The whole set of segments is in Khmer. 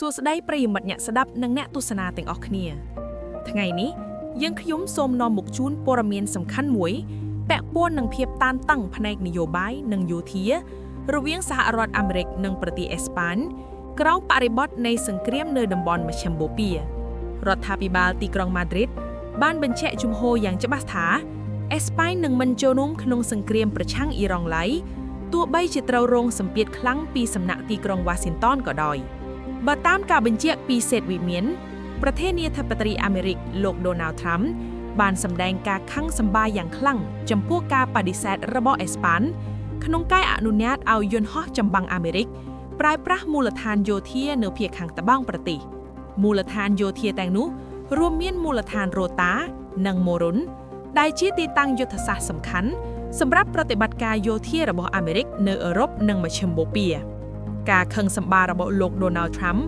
សួស្តីប្រិយមិត្តអ្នកស្ដាប់និងអ្នកទស្សនាទាំងអស់គ្នាថ្ងៃនេះយើងខ្ញុំសូមនាំមកជូនព័ត៌មានសំខាន់មួយពាក់ព័ន្ធនឹងភាពតានតឹងផ្នែកនយោបាយនិងយោធារវាងសហរដ្ឋអាមេរិកនិងប្រទេសអេស្ប៉ាញក្រោមបរិបទនៃសង្គ្រាមនៅតំបន់មជ្ឈិមបូព៌ារដ្ឋាភិបាលទីក្រុងម៉ាឌ្រីតបានបញ្ជាក់ជំហរយ៉ាងច្បាស់ថាអេស្ប៉ាញនឹងមិនចូលរួមក្នុងសង្គ្រាមប្រឆាំងអ៊ីរ៉ង់ឡើយទោះបីជាត្រូវរងសម្ពាធខ្លាំងពីសំណាក់ទីក្រុងវ៉ាស៊ីនតោនក៏ដោយបើតាមការបញ្ជាក់ពីសេតវិមានប្រធានាធិបតីអាមេរិកលោក Donald Trump បានសម្ដែងការខឹងសម្បារយ៉ាងខ្លាំងចំពោះការបដិសេធរបស់អេស្ប៉ាញក្នុងការអនុញ្ញាតឲ្យយន្តហោះចម្បាំងអាមេរិកប្រើប្រាស់មូលដ្ឋានយោធានៅភាគខាងត្បូងប្រទេសមូលដ្ឋានយោធាទាំងនោះរួមមានមូលដ្ឋានរ៉ូតានិងម៉ូរុនដែលជាទីតាំងយុទ្ធសាស្ត្រសំខាន់សម្រាប់ប្រតិបត្តិការយោធារបស់អាមេរិកនៅអឺរ៉ុបនិងមជ្ឈិមបូព៌ាការខឹងសម្បាររបស់លោក Donald Trump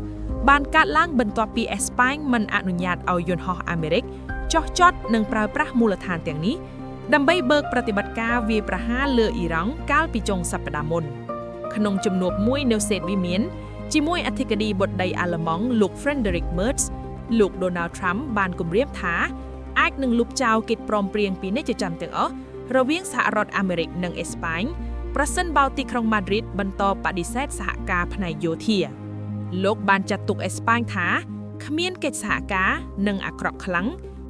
បានកើតឡើងបន្ទាប់ពីអេស្ប៉ាញមិនអនុញ្ញាតឲ្យយន្តហោះអាមេរិកចុះចតនិងប្រើប្រាស់មូលដ្ឋានទាំងនេះដើម្បីបើកប្រតិបត្តិការវាយប្រហារលើអ៊ីរ៉ង់កាលពីចុងសប្តាហ៍មុនក្នុងជំនួបមួយនៅសេតវិមានជាមួយអធិការីបតីអាល្លឺម៉ង់លោក Friedrich Merz លោក Donald Trump បានគម្រាមថាអាចនឹងលុបចោលកិច្ចព្រមព្រៀងពាណិជ្ជកម្មទាំងអស់រវាងសហរដ្ឋអាមេរិកនិងអេស្ប៉ាញប្រសិនបើទីក្រុងម៉ាឌ្រីតបន្តបដិសេធសហការផ្នែកយោធាលោកបានចាត់ទុកអេស្ប៉ាញថាគ្មានកិច្ចសហការនិងអាក្រក់ខ្លាំង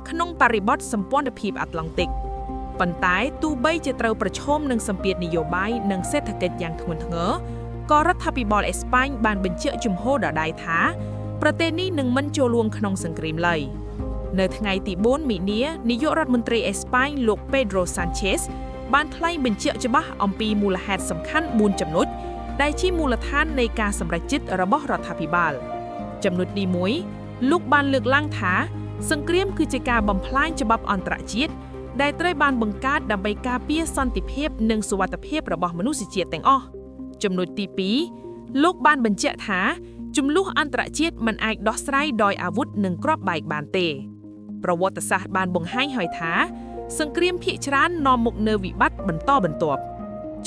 ក្នុងបរិបទសម្ព័ន្ធភាពអាត្លង់តិកប៉ុន្តែទោះបីជាត្រូវប្រឈមនឹងសម្ពាធនយោបាយនិងសេដ្ឋកិច្ចយ៉ាងធ្ងន់ធ្ងរក៏រដ្ឋាភិបាលអេស្ប៉ាញបានបញ្ជាក់ជំហរដដែលថាប្រទេសនេះនឹងមិនចូលរួមក្នុងសង្គ្រាមឡើយនៅថ្ងៃទី4មីនានាយករដ្ឋមន្ត្រីអេស្ប៉ាញលោក Pedro Sanchez បានថ្លែងបញ្ជាក់ច្បាស់អំពីមូលហេតុសំខាន់4ចំណុចដែលជាមូលដ្ឋាននៃការសម្រេចចិត្តរបស់រដ្ឋាភិបាលចំណុចទី1លោកបានលើកឡើងថាសង្គ្រាមគឺជាការបំផ្លាញច្បាប់អន្តរជាតិដែលត្រូវបានបង្កើតដើម្បីការពារសន្តិភាពនិងសុវត្ថិភាពរបស់មនុស្សជាតិទាំងអស់ចំណុចទី2លោកបានបញ្ជាក់ថាជម្លោះអន្តរជាតិមិនអាចដោះស្រាយដោយអាវុធនិងគ្រាប់បែកបានទេប្រវត្តិសាស្ត្របានបង្ហាញហើយថាសង្គ្រាមភាគច្រើននាំមកនូវវិបត្តិបន្តបន្ទាប់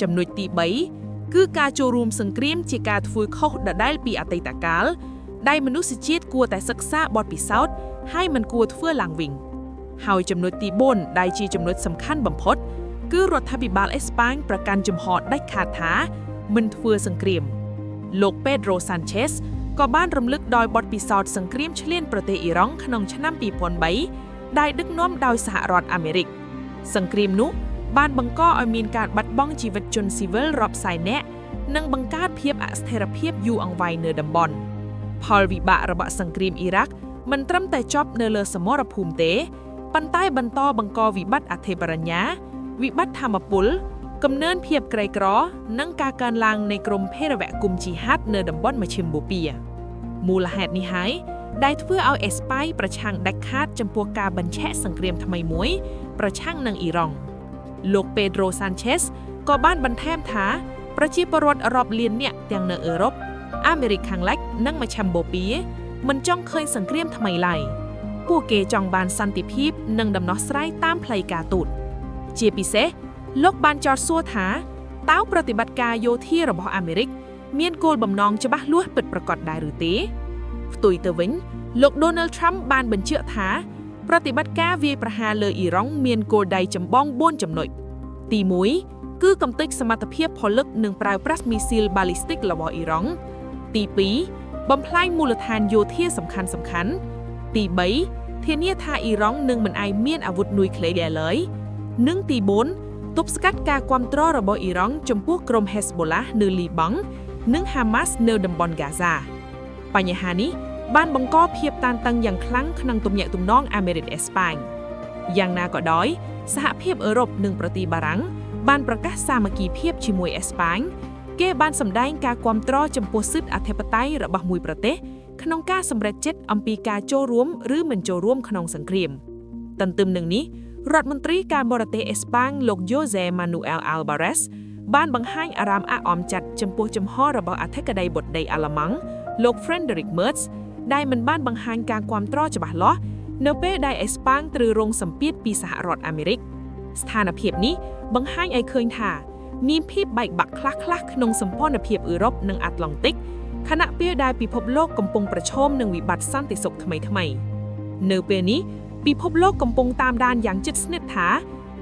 ចំណុចទី3គឺការចូលរួមសង្គ្រាមជាការធ្វើខុសដដែលពីអតីតកាលដែលមនុស្សជាតិគួរតែសិក្សាបទពិសោធន៍ហើយមិនគួរធ្វើឡើងវិញហើយចំណុចទី4ដែលជាចំណុចសំខាន់បំផុតគឺរដ្ឋាភិបាលអេស្ប៉ាញប្រកាន់ជំហរដាច់ខាតថាមិនធ្វើសង្គ្រាមលោក Pedro Sanchez ក៏បានរំលឹកដោយបទពិសោធន៍សង្គ្រាមឈ្លានប្រទេសអ៊ីរ៉ង់ក្នុងឆ្នាំ2003ដែលដឹកនាំដោយសហរដ្ឋអាមេរិកសង្គ្រាមនោះបានបង្កឲ្យមានការបាត់បង់ជីវិតជនស៊ីវិលរាប់សែននាក់និងបង្កើតភាពអស្ថិរភាពយូរអង្វែងនៅតំបន់ផលវិបាករបស់សង្គ្រាមអ៊ីរ៉ាក់មិនត្រឹមតែចប់នៅលើសមរភូមិទេប៉ុន្តែបន្តបង្កវិបត្តិអធិបតេយ្យវិបត្តិធម្មពលគំនិនភាពក្រីក្រនិងការកើនឡើងនៃក្រុមភេរវគុំជីហាតនៅតំបន់មជ្ឈិមបូព៌ាមូលហេតុនេះហើយដែលធ្វើឲ្យអេស្ប៉ាញប្រឆាំងដាច់ខាតចំពោះការបញ្ឆេះសង្គ្រាមថ្មីមួយប្រឆាំងនឹងអ៊ីរ៉ង់លោក Pedro Sanchez ក៏បានបន្ថែមថាប្រជាពលរដ្ឋរាប់លាននាក់ទាំងនៅអឺរ៉ុបអាមេរិកខាងលិចនិងមជ្ឈិមបូព៌ាមិនចង់ឃើញសង្គ្រាមថ្មីឡើយពួកគេចង់បានសន្តិភាពនិងដំណោះស្រាយតាមផ្លូវការទូតជាពិសេសលោកបានចោទសួរថាតើប្រតិបត្តិការយោធារបស់អាមេរិកមានគោលបំណងច្បាស់លាស់ពិតប្រាកដដែរឬទេផ្ទុយទៅវិញលោក Donald Trump បានបញ្ជាក់ថាប្រតិបត្តិការវាយប្រហារលើអ៊ីរ៉ង់មានគោលដៅចម្បង4ចំណុចទី1គឺកំទេចសមត្ថភាពផលិតនិងប្រើប្រាស់មីស៊ីលបាឡីស្ទិករបស់អ៊ីរ៉ង់ទី2បំផ្លាញមូលដ្ឋានយោធាសំខាន់ទី3ធានាថាអ៊ីរ៉ង់នឹងមិនអាចមានអាវុធនុយក្លេអ៊ែរឡើយនិងទី4ទប់ស្កាត់ការគាំទ្ររបស់អ៊ីរ៉ង់ចំពោះក្រុម Hezbollah នៅលីបង់និង Hamas នៅតំបន់ Gaza បញ្ហានេះបានបង្កភាពតានតឹងយ៉ាងខ្លាំងក្នុងទំនាក់ទំនងអាមេរិកអេស្ប៉ាញយ៉ាងណាក៏ដោយសហភាពអឺរ៉ុបនិងប្រទេសបារាំងបានប្រកាសសាមគ្គីភាពជាមួយអេស្ប៉ាញគេបានសម្ដែងការគាំទ្រចំពោះសិទ្ធិអធិបតេយ្យរបស់មួយប្រទេសក្នុងការសម្រេចចិត្តអំពីការចូលរួមឬមិនចូលរួមក្នុងសង្គ្រាមទន្ទឹមនឹងនេះរដ្ឋមន្ត្រីការបរទេសអេស្ប៉ាញលោក José Manuel Alvarez បានបង្ហាញអារម្មណ៍អាក់អមចិត្តចំពោះជំហររបស់អធិការីបតីអាល្លឺម៉ង់លោក Friedrich Merz ដែលមិនបានបង្ហាញការគាំទ្រច្បាស់លាស់នៅពេលដែលអេស្ប៉ាញត្រូវរងសម្ពាធពីសហរដ្ឋអាមេរិកស្ថានភាពនេះបង្ហាញឲ្យឃើញថាមានភាពបែកបាក់ខ្លះៗក្នុងសម្ព័ន្ធភាពអឺរ៉ុបនិងអាត្លង់តិក ខណៈពេលដែលពិភពលោកកំពុងប្រឈមនឹងវិបត្តិសន្តិសុខថ្មីៗនៅពេលនេះពិភពលោកកំពុងតាមដានយ៉ាងជិតស្និទ្ធថា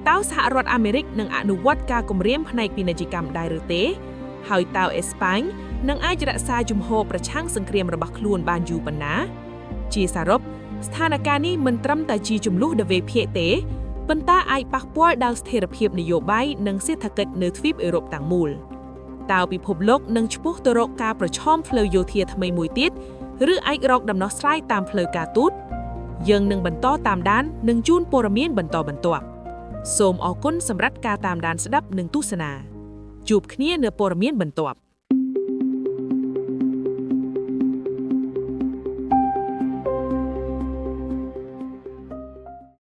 តើសហរដ្ឋអាមេរិកនឹងអនុវត្តការគំរាមផ្នែកពាណិជ្ជកម្មដែរឬទេហើយតើអេស្ប៉ាញនឹងអាចរក្សាជំហរប្រឆាំងសង្គ្រាមរបស់ខ្លួនបានយូរប៉ុណ្ណាជាសរុបស្ថានភាពនេះមិនត្រឹមតែជាចំនួនដ៏វេភាគទេប៉ុន្តែអាចប៉ះពាល់ដល់ស្ថិរភាពនយោបាយនិងសេដ្ឋកិច្ចនៅទ្វីបអឺរ៉ុបទាំងមូលតើពិភពលោកនឹងឆ្ពោះទៅរកការប្រឈមផ្លូវយោធាថ្មីមួយទៀតឬអាចរកដំណោះស្រាយតាមផ្លូវការទូតយើងនឹងបន្តតាមដាននិងជូនព័ត៌មានបន្តបន្ទាប់សូមអរគុណសម្រាប់ការតាមដានស្ដាប់និងទស្សនាជួបគ្នានៅព័ត៌មានបន្ទាប់